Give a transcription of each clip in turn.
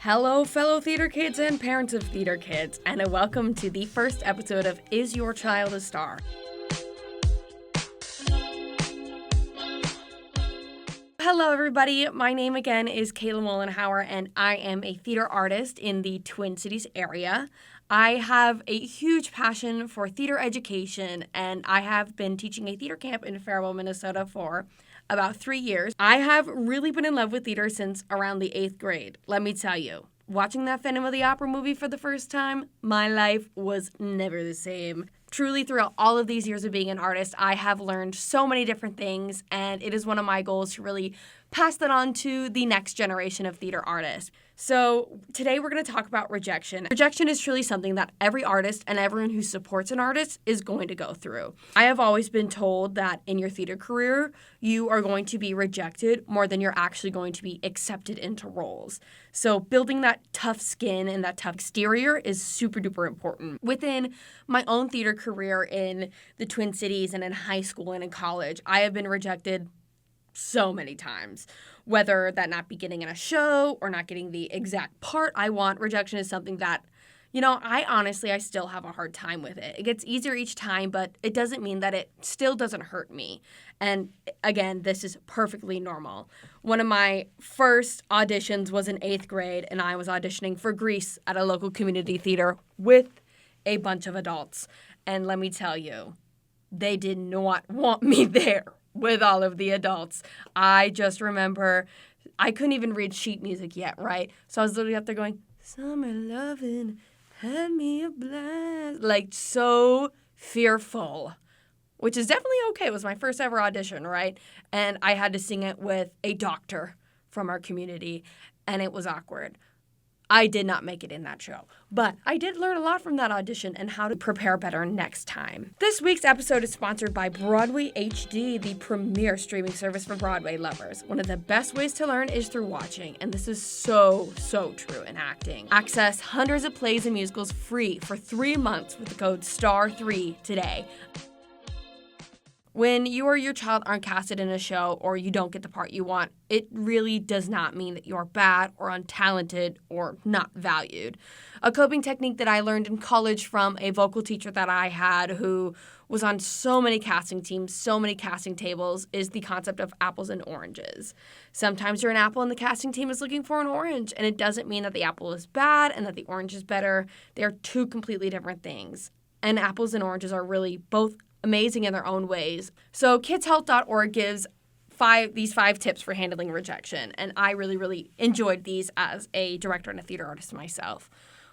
Hello, fellow theater kids and parents of theater kids, and welcome to the first episode of Is Your Child a Star? Hello, everybody. My name again is Kayla Mollenhauer, and I am a theater artist in the Twin Cities area. I have a huge passion for theater education, and I have been teaching a theater camp in Faribault, Minnesota for about 3 years. I have really been in love with theater since around the 8th grade. Let me tell you, watching that Phantom of the Opera movie for the first time, my life was never the same. Truly, throughout all of these years of being an artist, I have learned so many different things, and it is one of my goals to really pass that on to the next generation of theater artists. So today we're going to talk about rejection. Rejection is truly something that every artist and everyone who supports an artist is going to go through. I have always been told that in your theater career, you are going to be rejected more than you're actually going to be accepted into roles. So building that tough skin and that tough exterior is super duper important. Within my own theater career in the Twin Cities and in high school and in college, I have been rejected so many times, whether that not be getting in a show or not getting the exact part I want. Rejection is something that, I still have a hard time with it. It gets easier each time, but it doesn't mean that it still doesn't hurt me. And again, this is perfectly normal. One of my first auditions was in 8th grade, and I was auditioning for Grease at a local community theater with a bunch of adults. And let me tell you, they did not want me there with all of the adults. I just remember I couldn't even read sheet music yet, right? So I was literally up there going, "Summer lovin' had me a blast." Like, so fearful, which is definitely okay. It was my first ever audition, right? And I had to sing it with a doctor from our community, and it was awkward. I did not make it in that show, but I did learn a lot from that audition and how to prepare better next time. This week's episode is sponsored by Broadway HD, the premier streaming service for Broadway lovers. One of the best ways to learn is through watching, and this is so true in acting. Access hundreds of plays and musicals free for 3 months with the code STAR3 today. When you or your child aren't casted in a show or you don't get the part you want, it really does not mean that you're bad or untalented or not valued. A coping technique that I learned in college from a vocal teacher that I had who was on so many casting teams, so many casting tables, is the concept of apples and oranges. Sometimes you're an apple and the casting team is looking for an orange, and it doesn't mean that the apple is bad and that the orange is better. They're two completely different things. And apples and oranges are really both amazing in their own ways. So kidshealth.org gives these five tips for handling rejection, and I really enjoyed these as a director and a theater artist myself.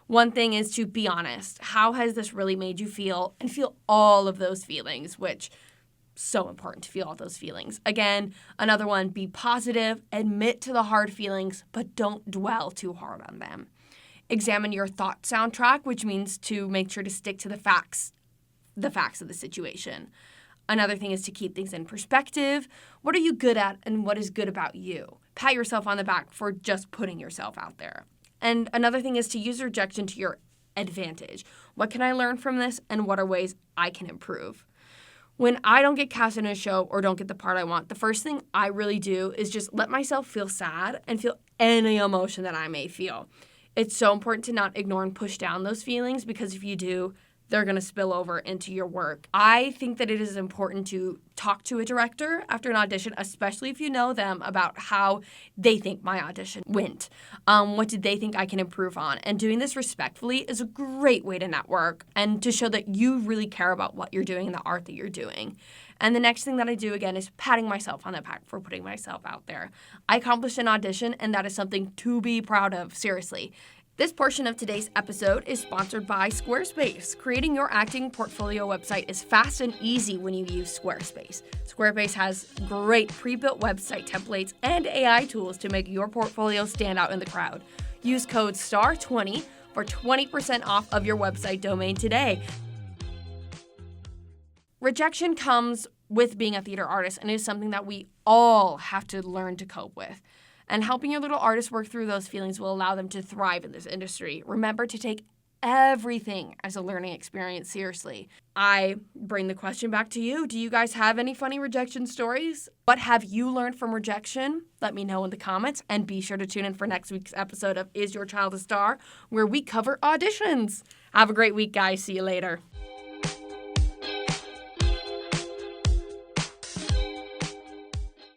One thing is to be honest. How has this really made you feel? And feel all of those feelings, which so important to feel all those feelings. Again, another one, be positive, admit to the hard feelings, but don't dwell too hard on them. Examine your thought soundtrack, which means to make sure to stick to the facts of the situation. Another thing is to keep things in perspective. What are you good at and what is good about you? Pat yourself on the back for just putting yourself out there. And another thing is to use rejection to your advantage. What can I learn from this and what are ways I can improve? When I don't get cast in a show or don't get the part I want, the first thing I really do is just let myself feel sad and feel any emotion that I may feel. It's so important to not ignore and push down those feelings, because if you do, they're going to spill over into your work. I think that it is important to talk to a director after an audition, especially if you know them, about how they think my audition went. What did they think I can improve on? And doing this respectfully is a great way to network and to show that you really care about what you're doing and the art that you're doing. And the next thing that I do, again, is patting myself on the back for putting myself out there. I accomplished an audition, and that is something to be proud of, seriously. This portion of today's episode is sponsored by Squarespace. Creating your acting portfolio website is fast and easy when you use Squarespace. Squarespace has great pre-built website templates and AI tools to make your portfolio stand out in the crowd. Use code STAR20 for 20% off of your website domain today. Rejection comes with being a theater artist and is something that we all have to learn to cope with. And helping your little artists work through those feelings will allow them to thrive in this industry. Remember to take everything as a learning experience seriously. I bring the question back to you. Do you guys have any funny rejection stories? What have you learned from rejection? Let me know in the comments, and be sure to tune in for next week's episode of Is Your Child a Star, where we cover auditions. Have a great week, guys. See you later.